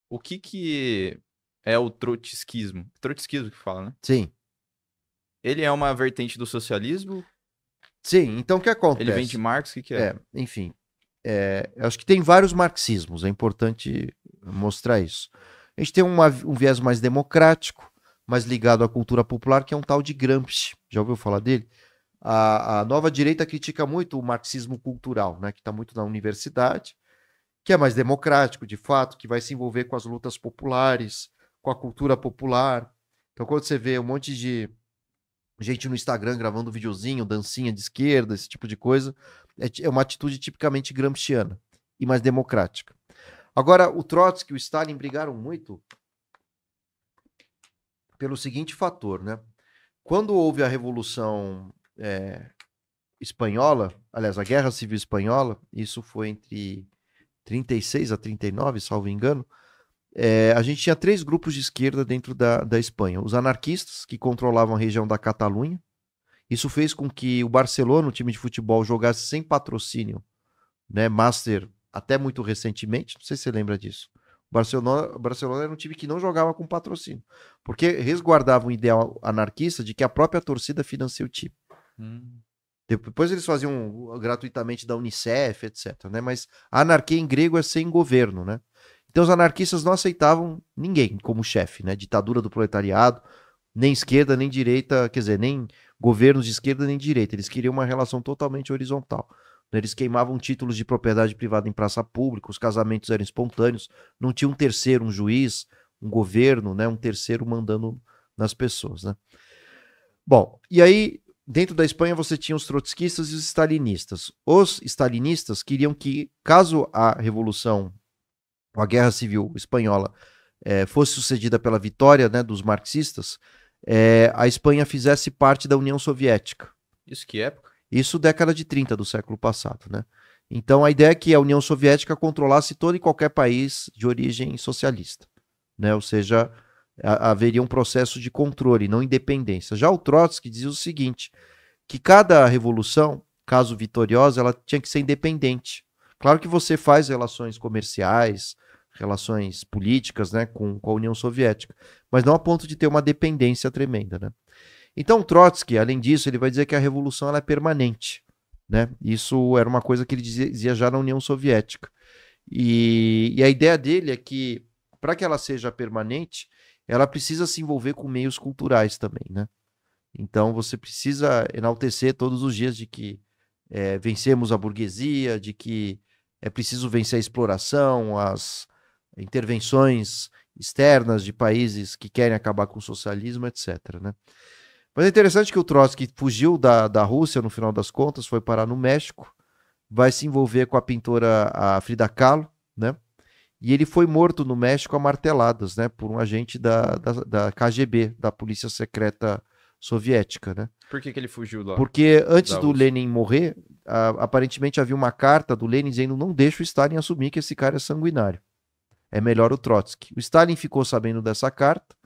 O que é o trotskismo? Trotskismo que fala, né? Sim, Ele é uma vertente do socialismo? sim. Então o que Ele vem de acontece? Marx? O que é? Enfim, eu acho que tem vários marxismos, é importante mostrar isso. A gente tem um viés mais democrático, mais ligado à cultura popular, que é um tal de Gramsci. Já ouviu falar dele? A nova direita critica muito o marxismo cultural, né, que está muito na universidade, que é mais democrático, de fato, que vai se envolver com as lutas populares, com a cultura popular. Então, quando você vê um monte de gente no Instagram gravando videozinho, dancinha de esquerda, esse tipo de coisa, é uma atitude tipicamente gramsciana e mais democrática. Agora, o Trotsky e o Stalin brigaram muito pelo seguinte fator, né? Quando houve a Revolução Espanhola, aliás, a Guerra Civil Espanhola, isso foi entre 36 a 39, salvo engano, a gente tinha três grupos de esquerda dentro da Espanha. Os anarquistas, que controlavam a região da Catalunha. Isso fez com que o Barcelona, o time de futebol, jogasse sem patrocínio, né? Master, até muito recentemente. Não sei se você lembra disso. O Barcelona era um time que não jogava com patrocínio, porque resguardava um ideal anarquista de que a própria torcida financia o time. Hum. Depois eles faziam gratuitamente da Unicef, etc. Né? Mas a anarquia em grego é sem governo, né? Então os anarquistas não aceitavam ninguém como chefe, né? Ditadura do proletariado, nem esquerda, nem direita, quer dizer, nem governos de esquerda nem de direita. Eles queriam uma relação totalmente horizontal. Eles queimavam títulos de propriedade privada em praça pública, os casamentos eram espontâneos, não tinha um terceiro, um juiz, um governo, né? Um terceiro mandando nas pessoas, né? Bom, e aí dentro da Espanha você tinha os trotskistas e os stalinistas. Os stalinistas queriam que, caso a revolução, a guerra civil espanhola, fosse sucedida pela vitória, né, dos marxistas, a Espanha fizesse parte da União Soviética. Isso que época? Isso década de 30 do século passado, né? Então a ideia é que a União Soviética controlasse todo e qualquer país de origem socialista, né? Ou seja, haveria um processo de controle, não independência. Já o Trotsky dizia o seguinte, que cada revolução, caso vitoriosa, ela tinha que ser independente. Claro que você faz relações comerciais, relações políticas, né, com a União Soviética, mas não a ponto de ter uma dependência tremenda, né? Então Trotsky, além disso, ele vai dizer que a revolução ela é permanente, né? Isso era uma coisa que ele dizia já na União Soviética. E a ideia dele é que para que ela seja permanente, ela precisa se envolver com meios culturais também, né? Então você precisa enaltecer todos os dias de que vencemos a burguesia, de que é preciso vencer a exploração, as intervenções externas de países que querem acabar com o socialismo, etc. Né? Mas é interessante que o Trotsky fugiu da Rússia no final das contas, foi parar no México, vai se envolver com a pintora a Frida Kahlo, né? E ele foi morto no México a marteladas, né? Por um agente da KGB, da Polícia Secreta Soviética, né? Por que ele fugiu Porque antes da do Rússia? Lenin morrer, aparentemente havia uma carta do Lenin dizendo não deixa o Stalin assumir que esse cara é sanguinário. É melhor o Trotsky. O Stalin ficou sabendo dessa carta,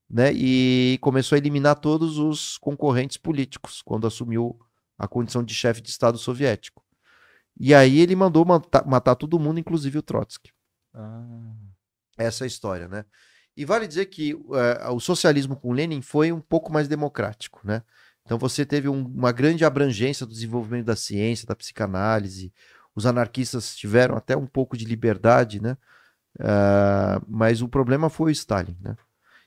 né? E começou a eliminar todos os concorrentes políticos quando assumiu a condição de chefe de Estado soviético. E aí ele mandou matar todo mundo, inclusive o Trotsky. Ah. Essa é a história, né? E vale dizer que o socialismo com Lenin foi um pouco mais democrático, né? Então você teve uma grande abrangência do desenvolvimento da ciência, da psicanálise. Os anarquistas tiveram até um pouco de liberdade, né? Mas o problema foi o Stalin, né?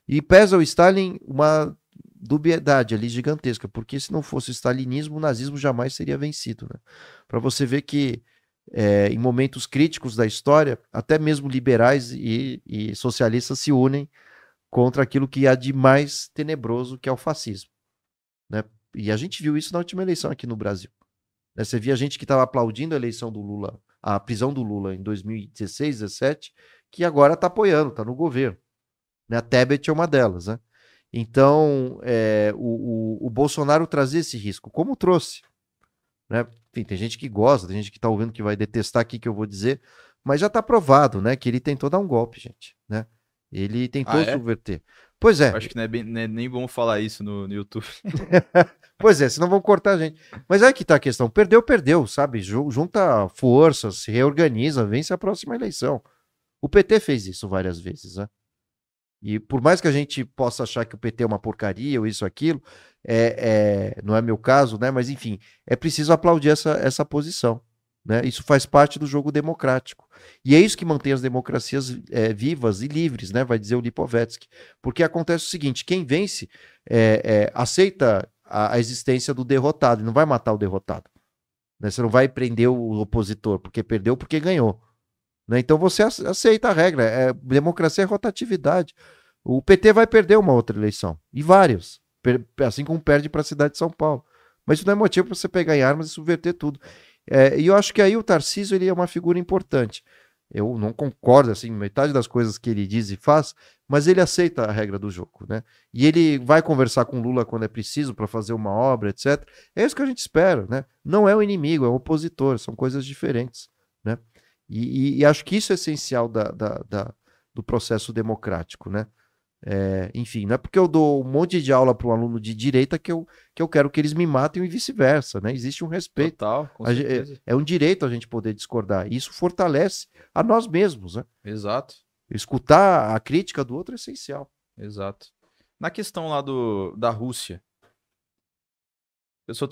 E pesa o Stalin uma dubiedade ali gigantesca, porque se não fosse o stalinismo, o nazismo jamais seria vencido, né? Para você ver que em momentos críticos da história, até mesmo liberais e socialistas se unem contra aquilo que há de mais tenebroso, que é o fascismo, né? E a gente viu isso na última eleição aqui no Brasil, né? Você via gente que estava aplaudindo a eleição do Lula, a prisão do Lula em 2016, 17, que agora está apoiando, está no governo, né? A Tebet é uma delas, né? Então, o Bolsonaro trazia esse risco, como trouxe, né? Enfim, tem gente que gosta, tem gente que está ouvindo que vai detestar aqui que eu vou dizer, mas já está provado, né, que ele tentou dar um golpe, gente, né? Ele Ah, tentou é? subverter. Pois Eu é, acho que não é nem bom falar isso no YouTube. pois é, senão vão cortar a gente. Mas aí que tá a questão, perdeu, perdeu, sabe? Junta forças, se reorganiza, vence a próxima eleição. O PT fez isso várias vezes, né? E por mais que a gente possa achar que o PT é uma porcaria ou isso, aquilo, não é meu caso, né? Mas enfim, é preciso aplaudir essa posição, né? Isso faz parte do jogo democrático. E é isso que mantém as democracias vivas e livres, né? Vai dizer o Lipovetsky. Porque acontece o seguinte: quem vence aceita a existência do derrotado e não vai matar o derrotado. Né? Você não vai prender o opositor porque perdeu, porque ganhou. Né? Então você aceita a regra. Democracia é rotatividade. O PT vai perder uma outra eleição. E várias. Assim como perde para a cidade de São Paulo. Mas isso não é motivo para você pegar em armas e subverter tudo. E eu acho que aí o Tarcísio ele é uma figura importante. Eu não concordo, assim, metade das coisas que ele diz e faz, mas ele aceita a regra do jogo, né? E ele vai conversar com Lula quando é preciso para fazer uma obra, etc. É isso que a gente espera, né? Não é o inimigo, é o opositor, são coisas diferentes, né? E acho que isso é essencial do processo democrático, né? Enfim, não é porque eu dou um monte de aula para um aluno de direita que eu quero que eles me matem e vice-versa, né? Existe um respeito. Total, com certeza. É um direito a gente poder discordar. E isso fortalece a nós mesmos, né? Exato, Escutar a crítica do outro é essencial. exato. Na questão lá da Rússia, eu sou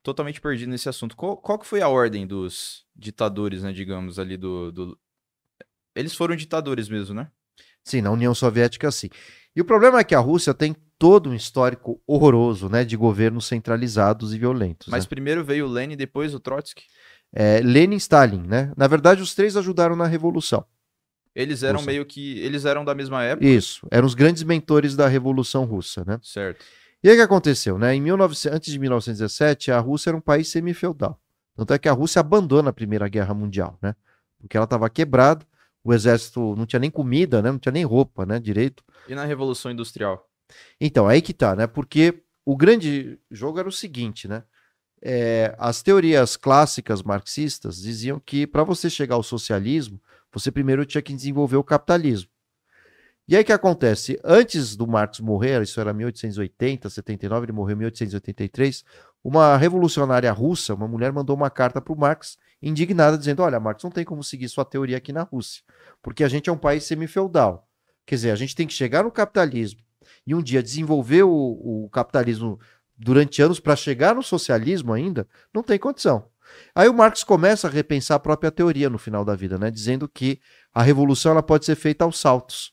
totalmente perdido nesse assunto. Qual que foi a ordem dos ditadores, né, digamos, ali Eles foram ditadores mesmo, né? Sim, na União Soviética, sim. E o problema é que a Rússia tem todo um histórico horroroso, né, de governos centralizados e violentos. Mas né? primeiro veio o Lenin, depois o Trotsky. Lenin e Stalin, né? Na verdade, os três ajudaram na Revolução. Eles eram Russa. meio que... Eles eram da mesma época? Isso, eram os grandes mentores da Revolução Russa, né? Certo. E aí o que aconteceu, né? Antes de 1917, a Rússia era um país semifeudal. Tanto é que a Rússia abandona a Primeira Guerra Mundial, né? Porque ela estava quebrada, o exército não tinha nem comida, né? Não tinha nem roupa, né? Direito. E na Revolução Industrial? Então, aí que tá, né? Porque o grande jogo era o seguinte, né? As teorias clássicas marxistas diziam que para você chegar ao socialismo, você primeiro tinha que desenvolver o capitalismo. E aí o que acontece? Antes do Marx morrer, isso era 1880, 79, ele morreu em 1883, uma revolucionária russa, uma mulher, mandou uma carta para o Marx, indignada, dizendo: olha, Marx, não tem como seguir sua teoria aqui na Rússia, porque a gente é um país semifeudal. Quer dizer, a gente tem que chegar no capitalismo e um dia desenvolver o capitalismo durante anos para chegar no socialismo ainda, não tem condição. Aí o Marx começa a repensar a própria teoria no final da vida, né? Dizendo que a revolução ela pode ser feita aos saltos.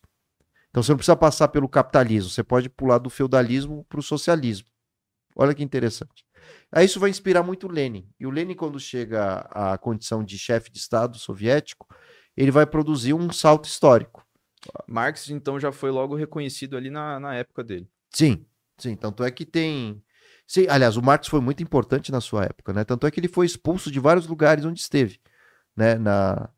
Então você não precisa passar pelo capitalismo, você pode pular do feudalismo para o socialismo. Olha que interessante. Aí isso vai inspirar muito o Lenin. E o Lenin, quando chega à condição de chefe de Estado soviético, ele vai produzir um salto histórico. Marx, então, já foi logo reconhecido ali na época dele. Sim, sim. Tanto é que tem... Sim, aliás, o Marx foi muito importante na sua época, né? Tanto é que ele foi expulso de vários lugares onde esteve, né? Na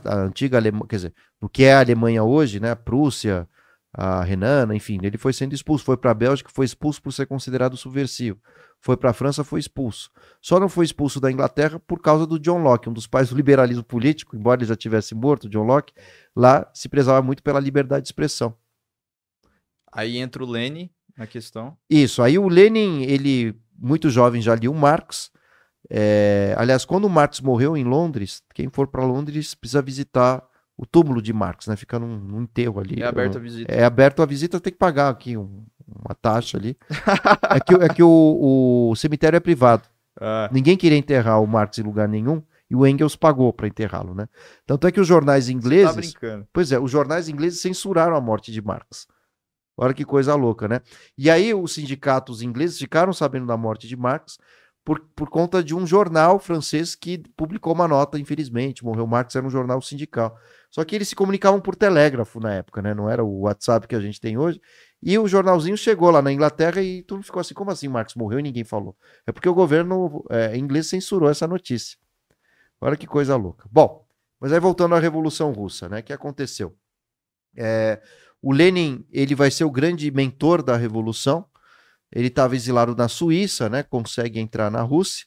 a antiga Alemanha, quer dizer, no que é a Alemanha hoje, né? A Prússia, a Renana, enfim, ele foi sendo expulso. Foi para a Bélgica, foi expulso por ser considerado subversivo. Foi para a França, foi expulso. Só não foi expulso da Inglaterra por causa do John Locke, um dos pais do liberalismo político, embora ele já tivesse morto, John Locke. Lá se prezava muito pela liberdade de expressão. Aí entra o Lenin na questão. Isso, aí o Lenin, ele, muito jovem, já lia o Marx. Aliás, quando o Marx morreu em Londres, quem for para Londres precisa visitar o túmulo de Marx, né? Fica num enterro ali. É aberto a visita. É aberto a visita, tem que pagar aqui uma taxa ali. é que o cemitério é privado. Ninguém queria enterrar o Marx em lugar nenhum e o Engels pagou para enterrá-lo, né? Tanto é que os jornais ingleses... Tá brincando. Pois é, os jornais ingleses censuraram a morte de Marx. Olha que coisa louca, né? E aí os sindicatos ingleses ficaram sabendo da morte de Marx por conta de um jornal francês que publicou uma nota, infelizmente. Morreu Marx, era um jornal sindical. Só que eles se comunicavam por telégrafo na época, né? Não era o WhatsApp que a gente tem hoje. E o jornalzinho chegou lá na Inglaterra e tudo ficou assim, como assim Marx morreu e ninguém falou? É porque o governo inglês censurou essa notícia. Olha que coisa louca. Bom, mas aí voltando à Revolução Russa, né? O que aconteceu? O Lenin, ele vai ser o grande mentor da Revolução. Ele estava exilado na Suíça, né? Consegue entrar na Rússia.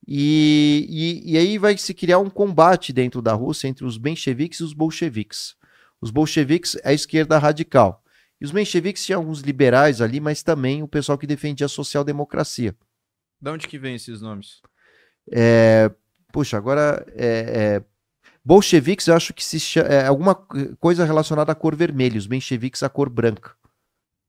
E aí vai se criar um combate dentro da Rússia entre os mencheviques e os bolcheviques. Os bolcheviques é a esquerda radical. E os mencheviques tinham alguns liberais ali, mas também o pessoal que defendia a social-democracia. De onde que vem esses nomes? Puxa, agora Bolcheviques, eu acho que é alguma coisa relacionada à cor vermelha, os mencheviques à cor branca,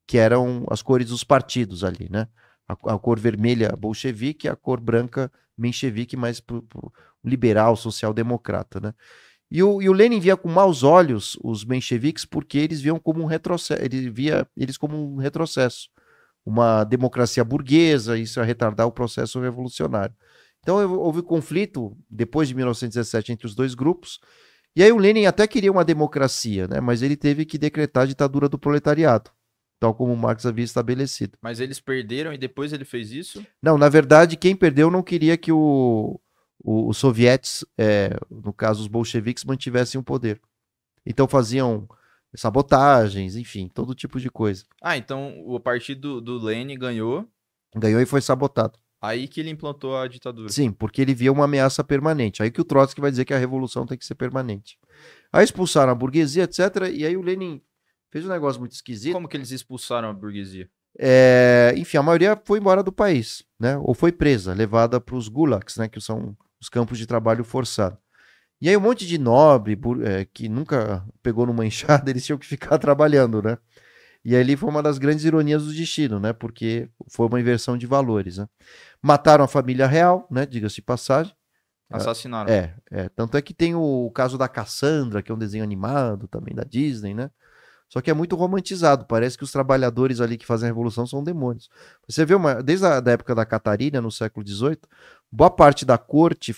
que eram as cores dos partidos ali, né? A cor vermelha bolchevique e a cor branca menchevique, mais pro liberal, social-democrata, né? E o Lenin via com maus olhos os mencheviques porque eles viam como um retrocesso, ele via eles como um retrocesso, uma democracia burguesa, isso ia retardar o processo revolucionário. Então houve conflito depois de 1917 entre os dois grupos, e aí o Lenin até queria uma democracia, né? Mas ele teve que decretar a ditadura do proletariado, tal como Marx havia estabelecido. Mas eles perderam e depois ele fez isso? Não, na verdade, quem perdeu não queria que os sovietes, no caso os bolcheviques, mantivessem o poder. Então faziam sabotagens, enfim, todo tipo de coisa. Ah, então o partido do Lenin ganhou, Ganhou e foi sabotado. aí que ele implantou a ditadura. Sim, porque ele via uma ameaça permanente. Aí que o Trotsky vai dizer que a revolução tem que ser permanente. Aí expulsaram a burguesia, etc. E aí o Lenin fez um negócio muito esquisito. Como que eles expulsaram a burguesia? Enfim, a maioria foi embora do país, né? Ou foi presa, levada para os gulags, né? Que são os campos de trabalho forçado. E aí um monte de nobre que nunca pegou numa enxada, eles tinham que ficar trabalhando, né? E ali foi uma das grandes ironias do destino, né? Porque foi uma inversão de valores, né? Mataram a família real, né? Diga-se de passagem. Assassinaram. Tanto é que tem o caso da Cassandra, que é um desenho animado também da Disney, né? Só que é muito romantizado. Parece que os trabalhadores ali que fazem a revolução são demônios. Você vê, desde a da época da Catarina, no século XVIII, boa parte da corte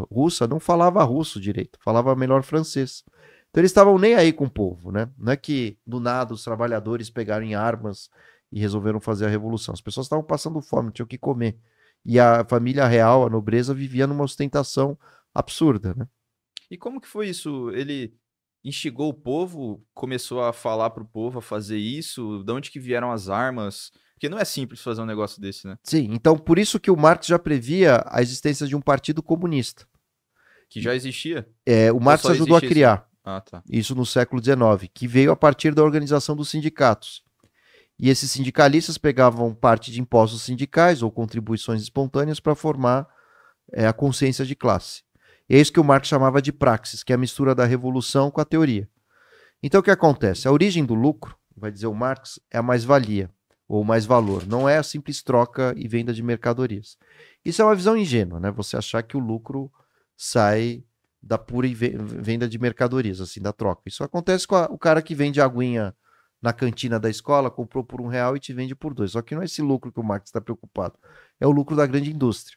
russa não falava russo direito, falava melhor francês. Então eles estavam nem aí com o povo, né? Não é que do nada os trabalhadores pegaram em armas e resolveram fazer a revolução. As pessoas estavam passando fome, tinham que comer. E a família real, a nobreza, vivia numa ostentação absurda, né? E como que foi isso? Ele instigou o povo, começou a falar pro povo a fazer isso? De onde que vieram as armas? Porque não é simples fazer um negócio desse, né? Sim, então por isso que o Marx já previa a existência de um partido comunista. Que já existia? O Marx só ajudou a existe esse? criar Ah, tá. isso no século XIX, que veio a partir da organização dos sindicatos. E esses sindicalistas pegavam parte de impostos sindicais ou contribuições espontâneas para formar a consciência de classe. E é isso que o Marx chamava de praxis, que é a mistura da revolução com a teoria. Então o que acontece? A origem do lucro, vai dizer o Marx, é a mais-valia, ou mais-valor. Não é a simples troca e venda de mercadorias. Isso é uma visão ingênua, né? Você achar que o lucro sai da pura venda de mercadorias, assim, da troca. Isso acontece com o cara que vende aguinha na cantina da escola, comprou por R$1 e te vende por 2. Só que não é esse lucro que o Marx está preocupado. É o lucro da grande indústria.